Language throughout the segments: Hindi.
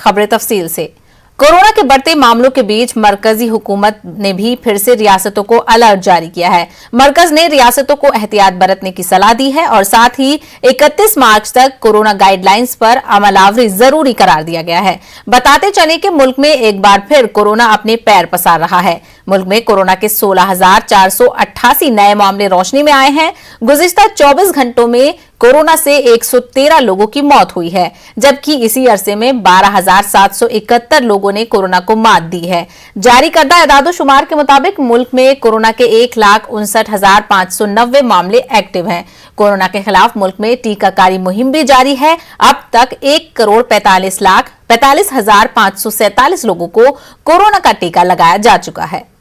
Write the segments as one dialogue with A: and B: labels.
A: खबरें तफसील से। कोरोना के बढ़ते मामलों के बीच मरकजी हुकूमत ने भी फिर से रियासतों को अलर्ट जारी किया है। मरकज ने रियासतों को एहतियात बरतने की सलाह दी है और साथ ही 31 मार्च तक कोरोना गाइडलाइंस पर अमलावरी जरूरी करार दिया गया है। बताते चले कि मुल्क में एक बार फिर कोरोना अपने पैर पसार रहा है। मुल्क में कोरोना के 16,488 नए मामले रोशनी में आए हैं। गुज़िश्ता 24 घंटों में कोरोना से 113 लोगों की मौत हुई है, जबकि इसी अरसे में 12,771 लोगों ने कोरोना को मात दी है। जारी करदा एदादोशुमार के मुताबिक मुल्क में कोरोना के 1,59,590 मामले एक्टिव हैं। कोरोना के खिलाफ मुल्क में टीकाकारी मुहिम भी जारी है। अब तक 1,45,45,547 लोगों को कोरोना का टीका लगाया जा चुका है।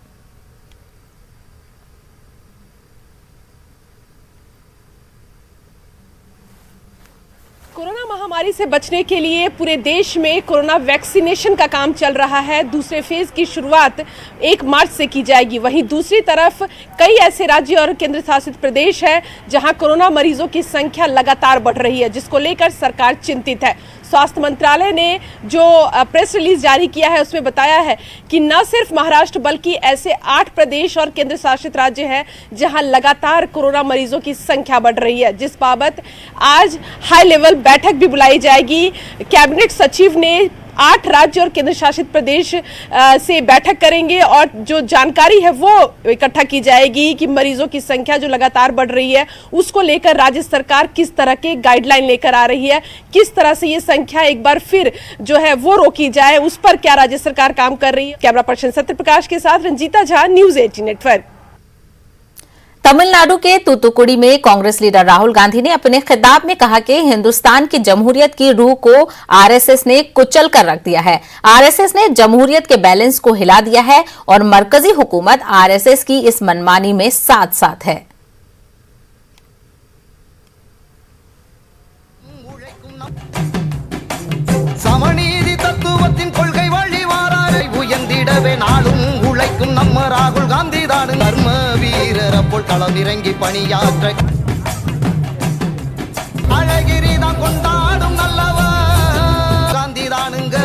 B: कोरोना महामारी से बचने के लिए पूरे देश में कोरोना वैक्सीनेशन का काम चल रहा है। दूसरे फेज की शुरुआत 1 मार्च से की जाएगी। वहीं दूसरी तरफ कई ऐसे राज्य और केंद्र शासित प्रदेश है जहां कोरोना मरीजों की संख्या लगातार बढ़ रही है, जिसको लेकर सरकार चिंतित है। स्वास्थ्य मंत्रालय ने जो प्रेस रिलीज जारी किया है उसमें बताया है कि न सिर्फ महाराष्ट्र बल्कि ऐसे 8 प्रदेश और केंद्र शासित राज्य हैं जहां लगातार कोरोना मरीजों की संख्या बढ़ रही है, जिस बाबत आज हाई लेवल बैठक भी बुलाई जाएगी। कैबिनेट सचिव ने 8 राज्य और केंद्र शासित प्रदेश से बैठक करेंगे और जो जानकारी है वो इकट्ठा की जाएगी कि मरीजों की संख्या जो लगातार बढ़ रही है उसको लेकर राज्य सरकार किस तरह के गाइडलाइन लेकर आ रही है, किस तरह से ये संख्या एक बार फिर जो है वो रोकी जाए, उस पर क्या राज्य सरकार काम कर रही है। कैमरा पर्सन सत्य प्रकाश के साथ रंजीता झा, न्यूज 18 नेटवर्क।
A: तमिलनाडु के तूतुकुड़ी में कांग्रेस लीडर राहुल गांधी ने अपने खिताब में कहा कि हिंदुस्तान की जमहूरियत की रूह को आरएसएस ने कुचल कर रख दिया है। आरएसएस ने जमहूरियत के बैलेंस को हिला दिया है और मरकजी हुकूमत आरएसएस की इस मनमानी में साथ साथ है।
C: राहुल गांधी धर्म वीर களமிறங்கி பணியாற்ற அழகிரிதான் கொண்டாடும் நல்லவர் காந்திதானுங்க.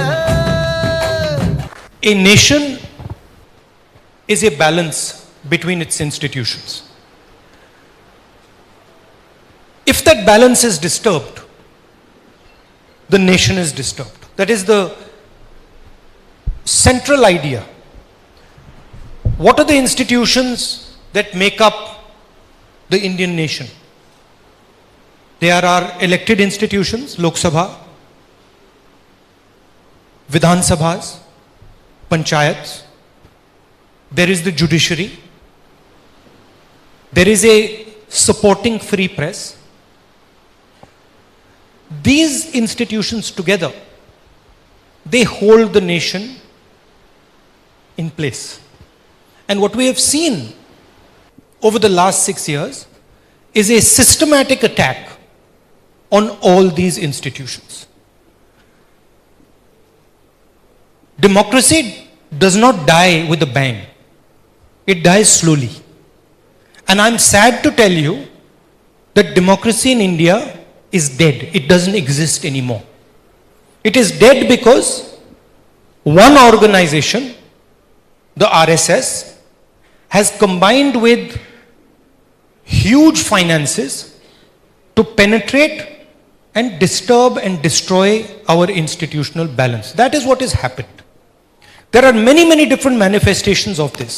D: A nation is a balance between its institutions. If that balance is disturbed, the nation is disturbed. That is the central idea. What are the institutions that make up the Indian nation? There are elected institutions, Lok Sabha, Vidhan Sabhas, Panchayats. There is the judiciary. There is a supporting free press. These institutions together, they hold the nation in place. And what we have seen over the last 6 years is a systematic attack on all these institutions. Democracy does not die with a bang. It dies slowly. And I'm sad to tell you that democracy in India is dead. It doesn't exist anymore. It is dead because one organization, the RSS, has combined with huge finances to penetrate and disturb and destroy our institutional balance. That is what has happened. There are many, many different manifestations of this.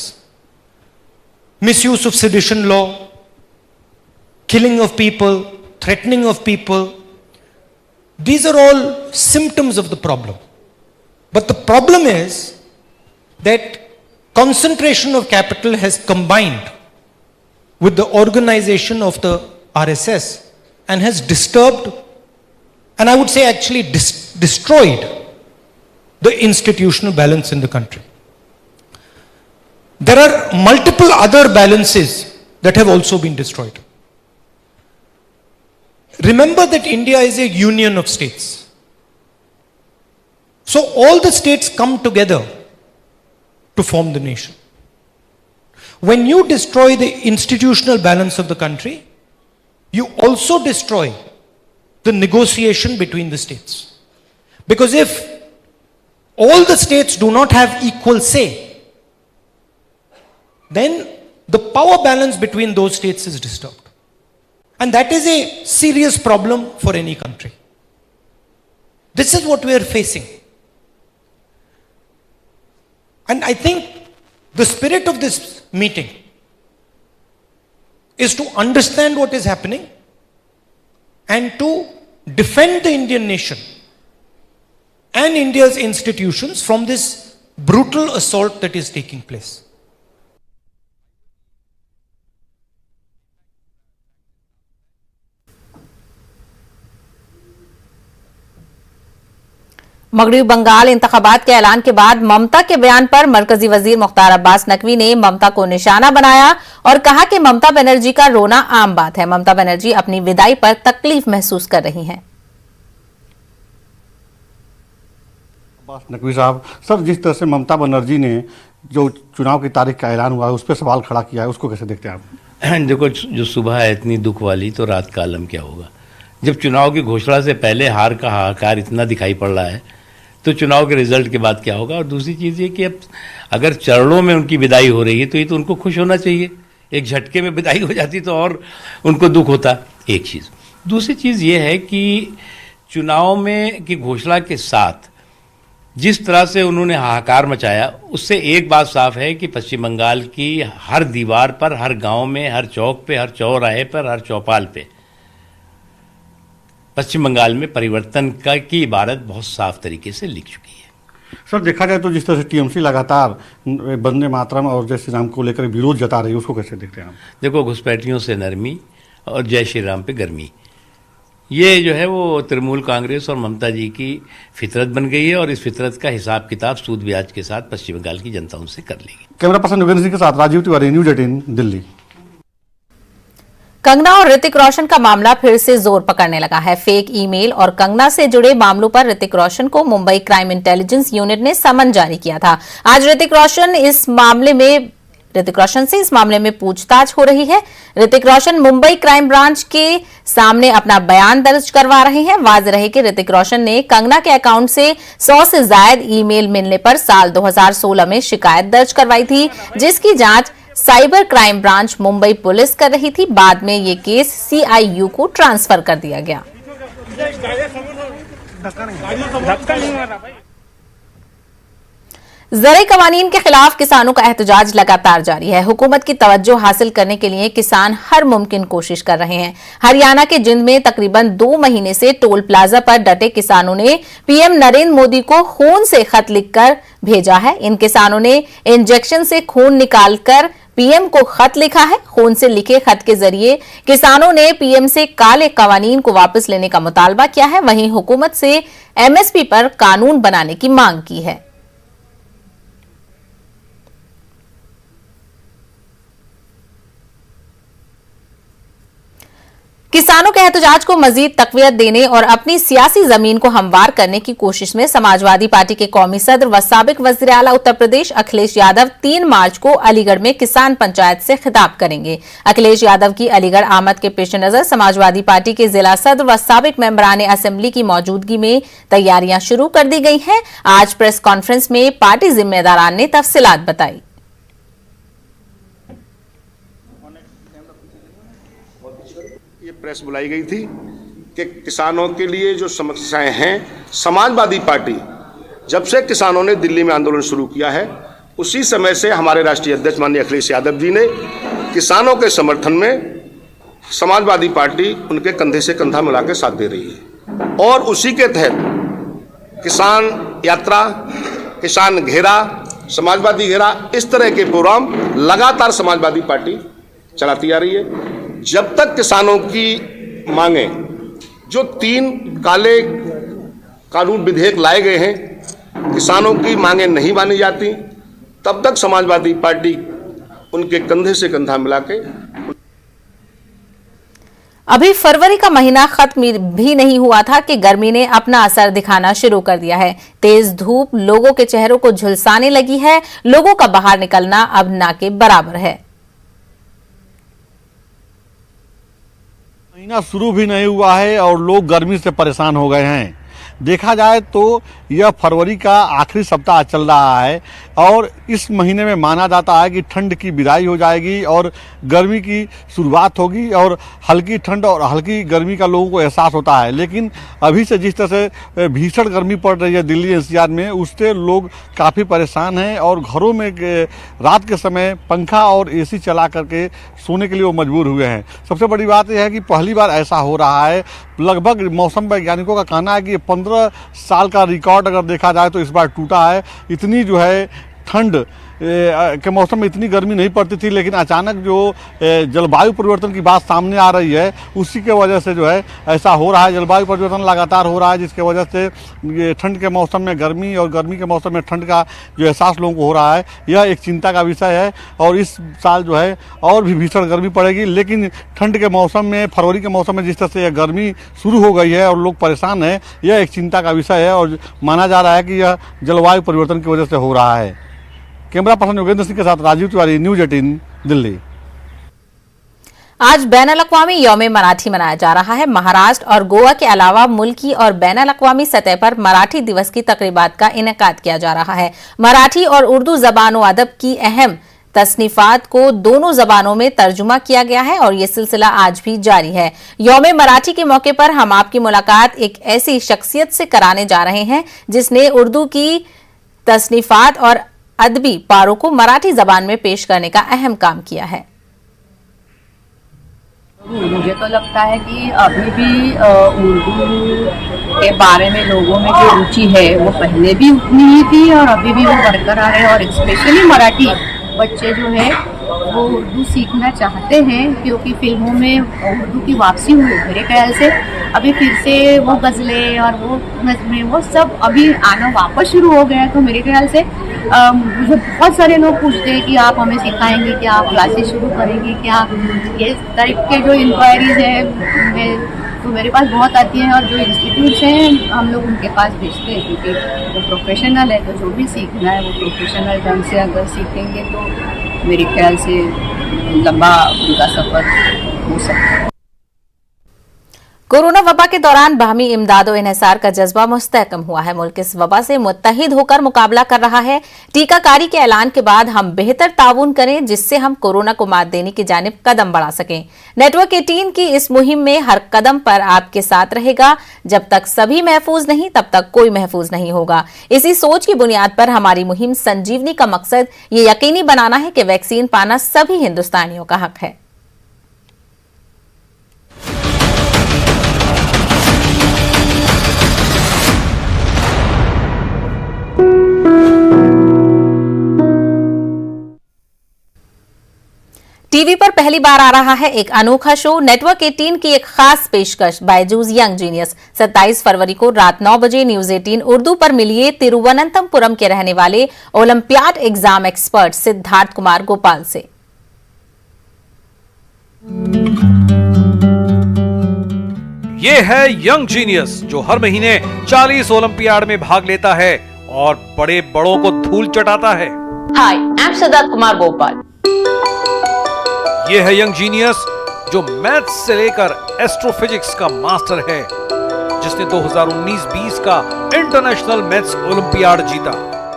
D: Misuse of sedition law, killing of people, threatening of people. These are all symptoms of the problem. But the problem is that concentration of capital has combined with the organization of the RSS and has disturbed, and I would say actually destroyed, the institutional balance in the country. There are multiple other balances that have also been destroyed. Remember that India is a union of states. So all the states come together to form the nation. When you destroy the institutional balance of the country, you also destroy the negotiation between the states. Because if all the states do not have equal say, then the power balance between those states is disturbed. And that is a serious problem for any country. This is what we are facing. And I think the spirit of this meeting is to understand what is happening and to defend the Indian nation and India's institutions from this brutal assault that is taking place.
A: मगरबी बंगाल इंतखाबात के ऐलान के बाद ममता के बयान पर मरकजी वजीर मुख्तार अब्बास नकवी ने ममता को निशाना बनाया और कहा कि ममता बनर्जी का रोना आम बात है। ममता बनर्जी अपनी विदाई पर तकलीफ महसूस कर रही हैं।
E: अब्बास नकवी साहब, सर जिस तरह से ममता बनर्जी ने जो चुनाव की तारीख का ऐलान हुआ है उस पर सवाल खड़ा किया है, उसको कैसे देखते हैं आप?
F: देखो, जो सुबह है इतनी दुख वाली, तो रात का आलम क्या होगा। जब चुनाव की घोषणा से पहले हार का हाहाकार इतना दिखाई पड़ रहा है, तो चुनाव के रिजल्ट के बाद क्या होगा। और दूसरी चीज़ ये कि अब अगर चरणों में उनकी विदाई हो रही है तो ये तो उनको खुश होना चाहिए। एक झटके में विदाई हो जाती तो और उनको दुख होता, एक चीज़। दूसरी चीज़ ये है कि चुनाव में की घोषणा के साथ जिस तरह से उन्होंने हाहाकार मचाया, उससे एक बात साफ है कि पश्चिम बंगाल की हर दीवार पर, हर गांव में, हर चौक पे, हर चौराहे पर, हर चौपाल पे पश्चिम बंगाल में परिवर्तन की इबारत बहुत साफ तरीके से लिख चुकी है।
E: सर देखा जाए तो जिस तरह से टीएमसी लगातार वंदे मातरम और जय श्री राम को लेकर विरोध जता रही है, उसको कैसे देखते हैं आप?
F: देखो, घुसपैठियों से नरमी और जय श्री राम पे गर्मी, ये जो है वो तृणमूल कांग्रेस और ममता जी की फितरत बन गई है और इस फितरत का हिसाब किताब सूद ब्याज के साथ पश्चिम बंगाल की जनता उनसे कर लेगी।
E: कैमरा पर्सन योगेंद्र सिंह के साथ राजीव तिवारी, न्यूज 18 दिल्ली।
A: कंगना और ऋतिक रोशन का मामला फिर से जोर पकड़ने लगा है। फेक ईमेल और कंगना से जुड़े मामलों पर ऋतिक रोशन को मुंबई क्राइम इंटेलिजेंस यूनिट ने समन जारी किया था। आज ऋतिक रोशन से इस मामले में पूछताछ हो रही है। ऋतिक रोशन मुंबई क्राइम ब्रांच के सामने अपना बयान दर्ज करवा रहे हैं। वाज़ेह रहे कि ऋतिक रोशन ने कंगना के अकाउंट से 100 से ज्यादा ईमेल मिलने पर साल 2016 में शिकायत दर्ज करवाई थी, जिसकी जांच cyber crime branch Mumbai police कर रही थी। बाद में ये केस सीआईयू को ट्रांसफर कर दिया गया। ज़राई कवानीन के खिलाफ किसानों का एहतजाज लगातार जारी है। हुकूमत की तवज्जो हासिल करने के लिए किसान हर मुमकिन कोशिश कर रहे हैं। हरियाणा के जिंद में तकरीबन 2 महीने से टोल प्लाजा पर डटे किसानों ने पीएम नरेंद्र मोदी को खून से खत लिखकर भेजा है। इन किसानों ने इंजेक्शन से खून निकालकर पीएम को खत लिखा है। खून से लिखे खत के जरिए किसानों ने पीएम से काले कवानीन को वापस लेने का मुतालबा किया है। वहीं हुकूमत से एमएसपी पर कानून बनाने की मांग की है। किसानों के एहतजाज को मजीद तकवीत देने और अपनी सियासी जमीन को हमवार करने की कोशिश में समाजवादी पार्टी के कौमी सदर व साबिक वज़ीर आला उत्तर प्रदेश अखिलेश यादव 3 मार्च को अलीगढ़ में किसान पंचायत से खिताब करेंगे। अखिलेश यादव की अलीगढ़ आमद के पेश नजर समाजवादी पार्टी के जिला सदर व साबिक मेंबरान असेंबली की मौजूदगी में तैयारियां शुरू कर दी गई हैं। आज प्रेस कॉन्फ्रेंस में पार्टी जिम्मेदारान ने तफसीलात बताई।
G: प्रेस बुलाई गई थी कि किसानों के लिए जो समस्याएं हैं, समाजवादी पार्टी जब से किसानों ने दिल्ली में आंदोलन शुरू किया है उसी समय से हमारे राष्ट्रीय अध्यक्ष माननीय अखिलेश यादव जी ने किसानों के समर्थन में समाजवादी पार्टी उनके कंधे से कंधा मिला के साथ दे रही है। और उसी के तहत किसान यात्रा, किसान घेरा, समाजवादी घेरा, इस तरह के प्रोग्राम लगातार समाजवादी पार्टी चलाती आ रही है। जब तक किसानों की मांगे, जो 3 काले कानून विधेयक लाए गए हैं, किसानों की मांगे नहीं मानी जाती, तब तक समाजवादी पार्टी उनके कंधे से कंधा मिला के।
A: अभी फरवरी का महीना खत्म भी नहीं हुआ था कि गर्मी ने अपना असर दिखाना शुरू कर दिया है। तेज धूप लोगों के चेहरों को झुलसाने लगी है। लोगों का बाहर निकलना अब ना के बराबर है।
E: महीना शुरू भी नहीं हुआ है और लोग गर्मी से परेशान हो गए हैं। देखा जाए तो यह फरवरी का आखिरी सप्ताह चल रहा है और इस महीने में माना जाता है कि ठंड की विदाई हो जाएगी और गर्मी की शुरुआत होगी और हल्की ठंड और हल्की गर्मी का लोगों को एहसास होता है। लेकिन अभी से जिस तरह से भीषण गर्मी पड़ रही है दिल्ली एनसीआर में, उससे लोग काफ़ी परेशान हैं और घरों में रात के समय पंखा और एसी चला करके सोने के लिए वो मजबूर हुए हैं। सबसे बड़ी बात यह है कि पहली बार ऐसा हो रहा है। लगभग मौसम वैज्ञानिकों का कहना है कि 15 साल का रिकॉर्ड अगर देखा जाए तो इस बार टूटा है। इतनी जो है ठंड के मौसम में इतनी गर्मी नहीं पड़ती थी, लेकिन अचानक जो जलवायु परिवर्तन की बात सामने आ रही है उसी के वजह से जो है ऐसा हो रहा है। जलवायु परिवर्तन लगातार हो रहा है जिसके वजह से ये ठंड के मौसम में गर्मी और गर्मी के मौसम में ठंड का जो एहसास लोगों को हो रहा है, यह एक चिंता का विषय है। और इस साल जो है और भी भीषण गर्मी पड़ेगी, लेकिन ठंड के मौसम में, फरवरी के मौसम में जिस तरह से यह गर्मी शुरू हो गई है और लोग परेशान हैं, यह एक चिंता का विषय है और माना जा रहा है कि यह जलवायु परिवर्तन की वजह से हो रहा है। कैमरा पर्सन योगेंद्र सिंह के साथ राजीव तिवारी, न्यूज 18 दिल्ली।
A: आज बैनुल-अक़वामी यौम मराठी मनाया जा रहा है। महाराष्ट्र और गोवा के अलावा मुल्की और बैनुल-अक़वामी सतह पर मराठी दिवस की तकरीबात का इनेकाद किया जा रहा है। मराठी और उर्दू जबान व अदब की अहम तसनीफात को दोनों जबानों में तर्जुमा किया गया है और ये सिलसिला आज भी जारी है। यौम मराठी के मौके पर हम आपकी मुलाकात एक ऐसी शख्सियत से कराने जा रहे हैं जिसने उर्दू की तसनीफात और अदबी पारों को मराठी जबान में पेश करने का अहम काम किया है।
H: मुझे तो लगता है कि अभी भी उर्दू के बारे में लोगों में जो रुचि है वो पहले भी उतनी ही थी और अभी भी वो बरकरार है। और स्पेशली मराठी बच्चे जो है वो उर्दू सीखना चाहते हैं क्योंकि फिल्मों में उर्दू की वापसी हुई मेरे ख्याल से। अभी फिर से वो गज़लें और वो नज़में वो सब अभी आना वापस शुरू हो गया है। तो मेरे ख्याल से मुझे बहुत सारे लोग पूछते हैं कि आप हमें सिखाएंगे क्या, आप क्लासेस शुरू करेंगे क्या, ये टाइप के जो इंक्वायरीज हैं तो मेरे पास बहुत आती हैं। और जो इंस्टीट्यूट्स हैं हम लोग उनके पास भेजते हैं क्योंकि वो प्रोफेशनल है। तो जो भी सीखना है वो प्रोफेशनल ढंग से अगर सीखेंगे तो मेरे ख्याल से लंबा उनका सफ़र हो सकता है।
A: कोरोना वबा के दौरान बाहमी इमदाद और इन्हिसार का जज्बा मुस्तहकम हुआ है। मुल्क इस वबा से मुत्तहिद होकर मुकाबला कर रहा है। टीकाकारी के ऐलान के बाद हम बेहतर ताउन करें जिससे हम कोरोना को मात देने की जानिब कदम बढ़ा सकें। नेटवर्क 18 की इस मुहिम में हर कदम पर आपके साथ रहेगा। जब तक सभी महफूज नहीं तब तक कोई महफूज नहीं होगा। इसी सोच की बुनियाद पर हमारी मुहिम संजीवनी का मकसद ये यकीनी बनाना है कि वैक्सीन पाना सभी हिंदुस्तानियों का हक है। टीवी पर पहली बार आ रहा है एक अनोखा शो। नेटवर्क 18 की एक खास पेशकश बायजूस यंग जीनियस 27 फरवरी को रात 9 बजे न्यूज 18 उर्दू पर मिलिए तिरुवनंतपुरम के रहने वाले olympiad exam expert Siddharth Kumar Gopal से।
I: ये है यंग जीनियस जो हर महीने 40 ओलंपियाड में भाग लेता है और बड़े बड़ों को धूल चटाता है।
J: हाय, आई एम सिद्धार्थ कुमार गोपाल।
I: ये है यंग जीनियस जो मैथ्स से लेकर एस्ट्रोफिजिक्स का मास्टर है, जिसने 2019-20 का इंटरनेशनल मैथ्स ओलंपियाड जीता।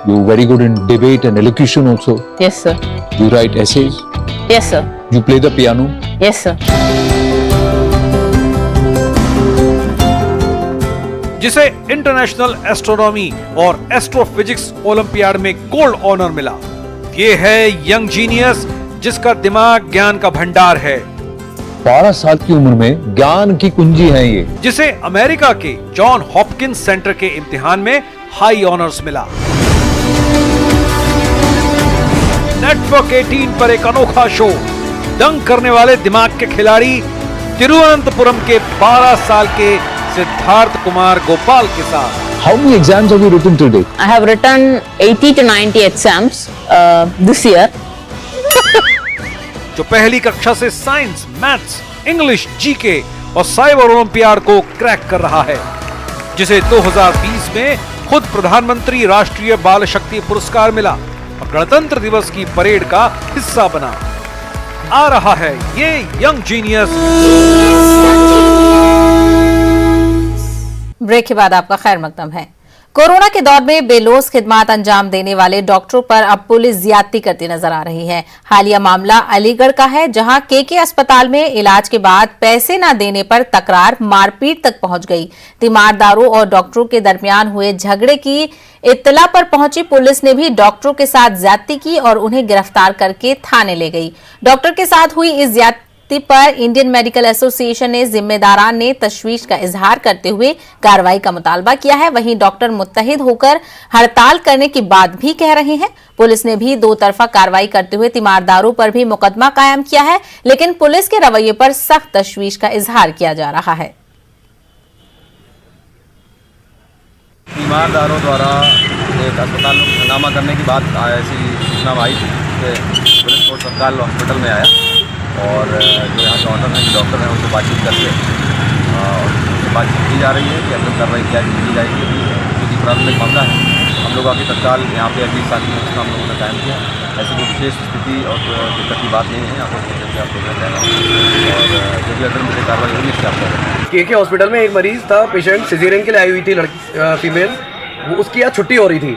K: You very good in debate and elocution also.
J: Yes sir.
K: You write essays.
J: Yes sir.
K: You play the piano.
J: Yes sir.
I: जिसे इंटरनेशनल एस्ट्रोनॉमी और एस्ट्रोफिजिक्स ओलंपियाड में गोल्ड ऑनर मिला। ये है यंग जीनियस जिसका दिमाग ज्ञान का भंडार है।
K: 12 साल की उम्र में ज्ञान की कुंजी है ये,
I: जिसे अमेरिका के जॉन हॉपकिंस सेंटर के इम्तिहान में हाई ऑनर्स मिला। नेटवर्क 18 पर एक अनोखा शो, दंग करने वाले दिमाग के खिलाड़ी तिरुवनंतपुरम के 12 साल के सिद्धार्थ कुमार गोपाल के साथ।
K: How many exams have you written till date?
J: I have written 80 to 90 exams this year.
I: जो पहली कक्षा से साइंस, मैथ्स, इंग्लिश, जीके और साइबर ओलंपियाड को क्रैक कर रहा है, जिसे 2020 में खुद प्रधानमंत्री राष्ट्रीय बाल शक्ति पुरस्कार मिला और गणतंत्र दिवस की परेड का हिस्सा बना। आ रहा है ये यंग जीनियस।
A: ब्रेक के बाद आपका खैर मकदम है। कोरोना के दौर में बेलोस खिदमत अंजाम देने वाले डॉक्टरों पर अब पुलिस ज्यादती करती नजर आ रही है। हालिया मामला अलीगढ़ का है, जहां केके अस्पताल में इलाज के बाद पैसे न देने पर तकरार मारपीट तक पहुंच गई। तीमारदारों और डॉक्टरों के दरमियान हुए झगड़े की इत्तला पर पहुंची पुलिस ने भी डॉक्टरों के साथ ज्यादती की और उन्हें गिरफ्तार करके थाने ले गई। डॉक्टर के साथ हुई इस ज्यादती पर इंडियन मेडिकल एसोसिएशन ने जिम्मेदारान ने तशवीश का इजहार करते हुए कार्रवाई का मुतालबा किया है। वहीं डॉक्टर मुत्तहिद होकर हड़ताल करने की बात भी कह रहे हैं। पुलिस ने भी दो तरफा कार्रवाई करते हुए तीमारदारों पर भी मुकदमा कायम किया है, लेकिन पुलिस के रवैये पर सख्त तशवीश का इजहार किया जा रहा है।
L: तीमारदारों द्वारा एक अस्पताल में हंगामा करने की बात ऐसी सूचना आई थी कि पुलिस फोर्स तत्काल हॉस्पिटल में आया और जो यहाँ के ऑनर हैं, जो डॉक्टर हैं, उनसे बातचीत करके उनसे बातचीत की जा रही है कि अग्रिम कार्रवाई क्या की जाएगी। क्योंकि प्राथमिक मामला है, हम लोग आके तत्काल यहाँ पे 20 साल की व्यवस्था हम लोगों ने कायम किया। ऐसी कोई विशेष स्थिति और दिक्कत की बात नहीं है। यहाँ पर जैसे आप लोग कहना और जो भी अग्रिम कार्रवाई होगी इससे आप
M: केके हॉस्पिटल में एक मरीज़ था, पेशेंट सिजेरियन के लिए आई हुई थी, लड़की फीमेल, वो उसकी आज छुट्टी हो रही थी।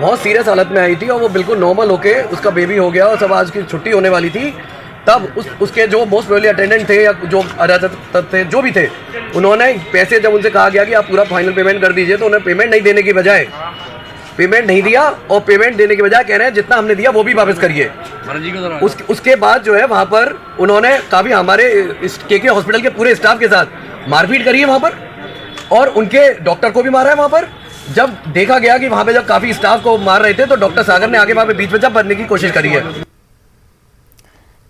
M: बहुत सीरियस हालत में आई थी और वो बिल्कुल नॉर्मल होके उसका बेबी हो गया और सब आज की छुट्टी होने वाली थी। तब उसके जो मोस्ट प्रोबेबली अटेंडेंट थे या जो अराजक थे, जो भी थे, उन्होंने पैसे जब उनसे कहा गया कि आप पूरा फाइनल पेमेंट कर दीजिए, तो उन्हें पेमेंट नहीं देने की बजाय पेमेंट नहीं दिया और पेमेंट देने के बजाय कह रहे हैं जितना हमने दिया वो भी वापस करिए। उसके बाद जो है वहाँ पर उन्होंने काफ़ी हमारे केके हॉस्पिटल के पूरे स्टाफ के साथ मारपीट करी है वहाँ पर, और उनके डॉक्टर को भी मारा है वहाँ पर। जब देखा गया कि वहाँ पे जब काफ़ी स्टाफ को मार रहे थे तो डॉक्टर सागर ने आगे वहाँ पे बीच में जब बनने की कोशिश करी है।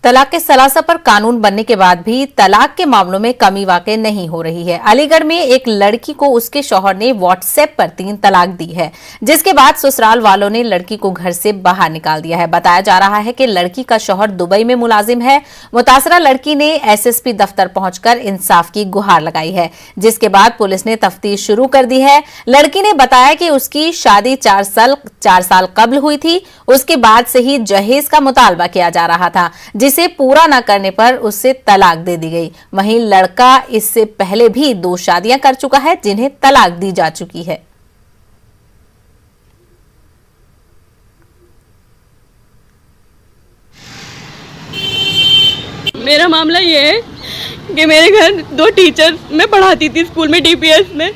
A: तलाक के सलासा पर कानून बनने के बाद भी तलाक के मामलों में कमी वाकई नहीं हो रही है। अलीगढ़ में एक लड़की को उसके शौहर ने व्हाट्सएप पर 3 तलाक दी है, जिसके बाद ससुराल वालों ने लड़की को घर से बाहर निकाल दिया है। बताया जा रहा है कि लड़की का शौहर दुबई में मुलाजिम है। मुतासरा लड़की ने एसएसपी दफ्तर पहुंचकर इंसाफ की गुहार लगाई है, जिसके बाद पुलिस ने तफ्तीश शुरू कर दी है। लड़की ने बताया कि उसकी शादी 4 साल कब्ल हुई थी। उसके बाद से ही जहेज का मुतालबा किया जा रहा था, जिसे पूरा न करने पर उससे तलाक दे दी गई। वहीं लड़का इससे पहले भी 2 शादियां कर चुका है, जिन्हें तलाक दी जा चुकी है।
N: मेरा मामला ये है कि मेरे घर 2 टीचर, मैं पढ़ाती थी स्कूल में डीपीएस में,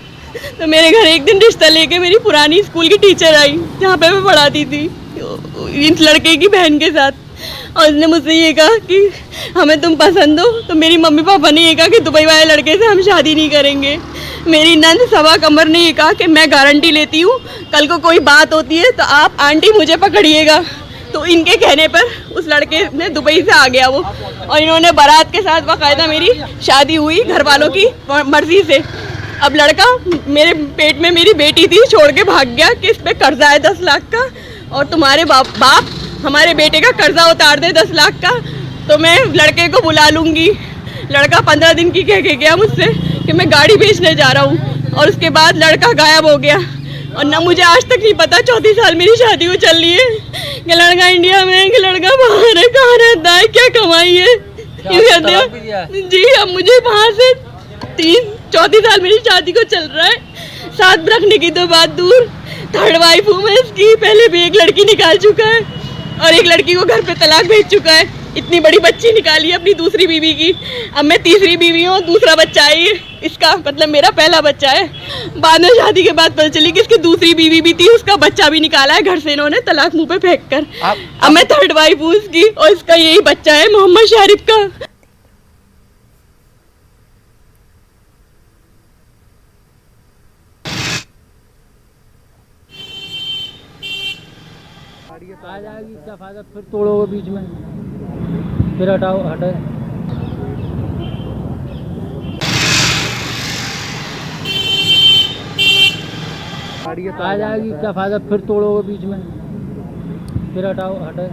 N: तो मेरे घर एक दिन रिश्ता लेके मेरी पुरानी स्कूल की टीचर आई जहाँ पे मैं पढ़ाती थी इस लड़के की बहन के साथ, और उसने मुझसे ये कहा कि हमें तुम पसंद हो। तो मेरी मम्मी पापा ने ये कहा कि दुबई वाले लड़के से हम शादी नहीं करेंगे। मेरी नंद सवा कमर ने ये कहा कि मैं गारंटी लेती हूँ, कल को कोई बात होती है तो आप आंटी मुझे पकड़िएगा। तो इनके कहने पर उस लड़के ने दुबई से आ गया वो, और इन्होंने बारात के साथ बाकायदा मेरी शादी हुई घर वालों की मर्जी से। अब लड़का मेरे पेट में मेरी बेटी थी, छोड़ के भाग गया कि इस पर कर्जा है 10 लाख का, और तुम्हारे बाप हमारे बेटे का कर्जा उतार दे 10 लाख का, तो मैं लड़के को बुला लूँगी। लड़का 15 दिन की कह के गया मुझसे कि मैं गाड़ी बेचने जा रहा हूँ, और उसके बाद लड़का गायब हो गया। और ना मुझे आज तक नहीं पता, 34 साल मेरी शादी को चल रही है, कि लड़का इंडिया में है कि लड़का बाहर है, कहाँ रहता है, क्या कमाई है। जी अब मुझे वहाँ से 34 साल मेरी शादी को चल रहा है, साथ रखने की तो बात दूर, 3rd वाइफ हूँ मैं इसकी। पहले भी एक लड़की निकाल चुका है और एक लड़की को घर पे तलाक भेज चुका है। इतनी बड़ी बच्ची निकाली है अपनी दूसरी बीवी की। अब मैं तीसरी बीवी हूँ, दूसरा बच्चा है इसका, मतलब मेरा पहला बच्चा है। बाद में शादी के बाद पता चली कि इसकी दूसरी बीवी भी थी, उसका बच्चा भी निकाला है घर से इन्होंने तलाक मुंह पे फेंक कर। अब मैं 3rd वाइफ हूँ उसकी, और इसका यही बच्चा है मोहम्मद शारिफ का।
O: आ जाएगी क्या फायदा, फिर तोड़ोगे बीच में, फिर हटाओ हटे। आ जाएगी क्या फायदा, फिर तोड़ोगे बीच में, फिर हटाओ हटे।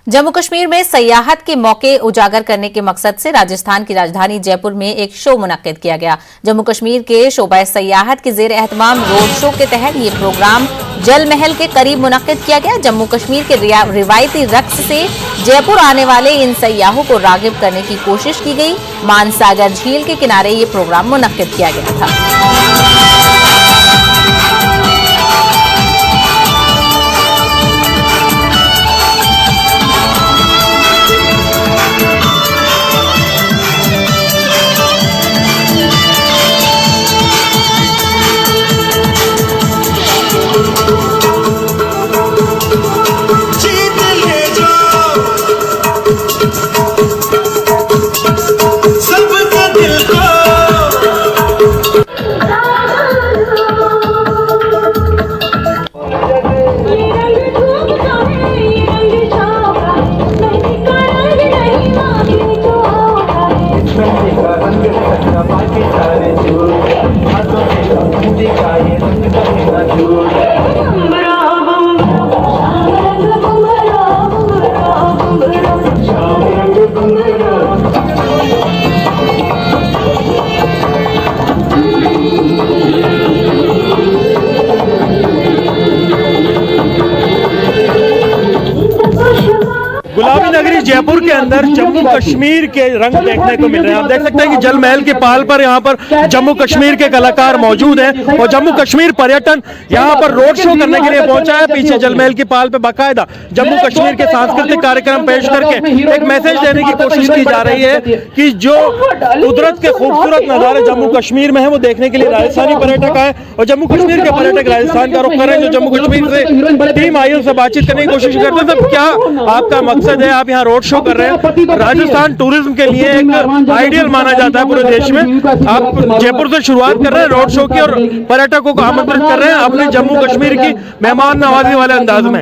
A: जम्मू कश्मीर में सयाहत के मौके उजागर करने के मकसद से राजस्थान की राजधानी जयपुर में एक शो मुनक्किद किया गया। जम्मू कश्मीर के शोबा सयाहत के जेर एहतमाम रोड शो के तहत ये प्रोग्राम जल महल के करीब मुनक्किद किया गया। जम्मू कश्मीर के रिवायती रक्स से जयपुर आने वाले इन सयाहों को रागिब करने की कोशिश की गई। मानसागर झील के किनारे ये प्रोग्राम मुनक्किद किया गया था।
P: गुलाबी नगरी जयपुर के अंदर जम्मू कश्मीर के रंग देखने को मिल रहे हैं। आप देख सकते हैं कि जल महल के पाल पर यहाँ पर जम्मू कश्मीर के कलाकार मौजूद हैं और जम्मू कश्मीर पर्यटन यहाँ पर रोड शो करने के लिए पहुंचा है। पीछे जल महल के पाल पे बाकायदा जम्मू कश्मीर के सांस्कृतिक कार्यक्रम पेश करके एक मैसेज देने की कोशिश की जा रही है कि जो कुदरत के खूबसूरत नज़ारे जम्मू कश्मीर में है वो देखने के लिए राजस्थानी पर्यटक आए और जम्मू कश्मीर के पर्यटक राजस्थान का रुख कर रहे हैं। जो जम्मू कश्मीर से टीम आई उनसे बातचीत करने की कोशिश करते हैं। क्या आपका मकसद है? आप यहाँ रोड शो कर रहे हैं। राजस्थान टूरिज्म के लिए एक आइडियल माना जाता है पूरे देश में। आप जयपुर से शुरुआत कर रहे हैं रोड शो की और पर्यटकों को आमंत्रित कर रहे हैं अपने जम्मू कश्मीर की मेहमान नवाजी वाले अंदाज में।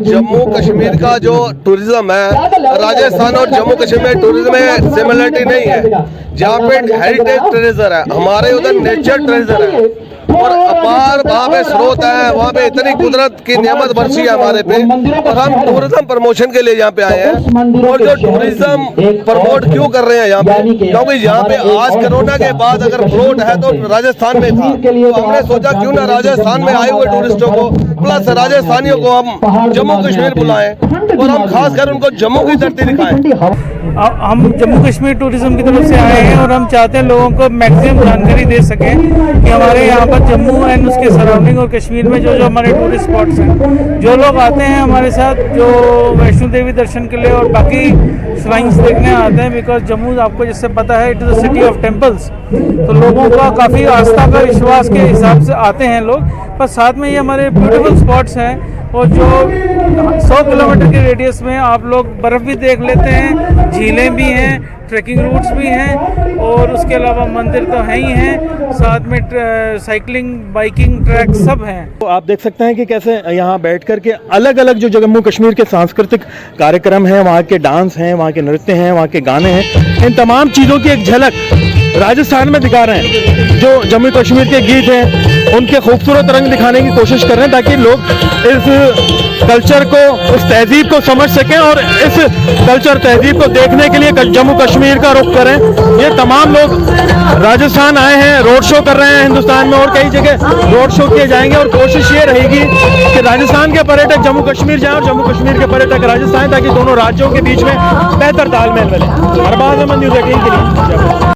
M: जम्मू कश्मीर का जो टूरिज्म है, राजस्थान और जम्मू कश्मीर में टूरिज्म में सिमिलरिटी नहीं है। जहाँ पे हेरिटेज टूरिज्म है, हमारे उधर नेचर टूरिज्म है और अपार वहाँ पे स्रोत है, वहाँ पे इतनी कुदरत की नेमत बरसी है हमारे पे और हम टूरिज्म प्रमोशन के लिए यहाँ पे आए हैं। और जो टूरिज्म प्रमोट क्यों कर रहे हैं यहाँ पे, क्योंकि यहाँ पे आज कोरोना के बाद अगर फ्लोट है तो राजस्थान में था, तो हमने सोचा क्यों ना राजस्थान में आए हुए टूरिस्टों को प्लस राजस्थानियों को हम जम्मू कश्मीर बुलाएं और हम खासकर उनको जम्मू की धरती दिखाएं।
O: हम जम्मू कश्मीर टूरिज्म की तरफ से आए हैं और हम चाहते हैं लोगों को मैक्सिमम जानकारी दे सकें कि हमारे यहाँ पर जम्मू एंड उसके सराउंडिंग और कश्मीर में जो जो हमारे टूरिस्ट स्पॉट्स हैं, जो लोग आते हैं हमारे साथ, जो वैष्णो देवी दर्शन के लिए और बाकी श्राइन्स देखने आते हैं, बिकॉज जम्मू आपको जैसे पता है it is a city of temples, तो लोगों का काफ़ी आस्था का विश्वास के हिसाब से आते हैं लोग। पर साथ में ये हमारे ब्यूटीफुल स्पॉट्स हैं और जो 100 किलोमीटर के रेडियस में आप लोग बर्फ़ भी देख लेते हैं, झीलें भी हैं, ट्रैकिंग रूट्स भी हैं और उसके अलावा मंदिर तो हैं ही हैं, साथ में साइकिलिंग बाइकिंग ट्रैक सब हैं।
P: तो आप देख सकते हैं कि कैसे यहाँ बैठ कर के अलग अलग जो जम्मू कश्मीर के सांस्कृतिक कार्यक्रम हैं, वहाँ के डांस हैं, वहाँ के नृत्य हैं, वहाँ के गाने हैं, इन तमाम चीज़ों की एक झलक राजस्थान में दिखा रहे हैं। जो जम्मू कश्मीर के गीत हैं उनके खूबसूरत रंग दिखाने की कोशिश कर रहे हैं ताकि लोग इस कल्चर को, उस तहजीब को समझ सकें और इस कल्चर तहजीब को देखने के लिए जम्मू कश्मीर का रुख करें। ये तमाम लोग राजस्थान आए हैं, रोड शो कर रहे हैं हिंदुस्तान में और कई जगह रोड शो किए जाएंगे और कोशिश ये रहेगी कि राजस्थान के पर्यटक जम्मू कश्मीर जाएं और जम्मू कश्मीर के पर्यटक राजस्थान, ताकि दोनों राज्यों के बीच में बेहतर तालमेल मिले। अरबाज अहमद, न्यूज़ 18 के लिए।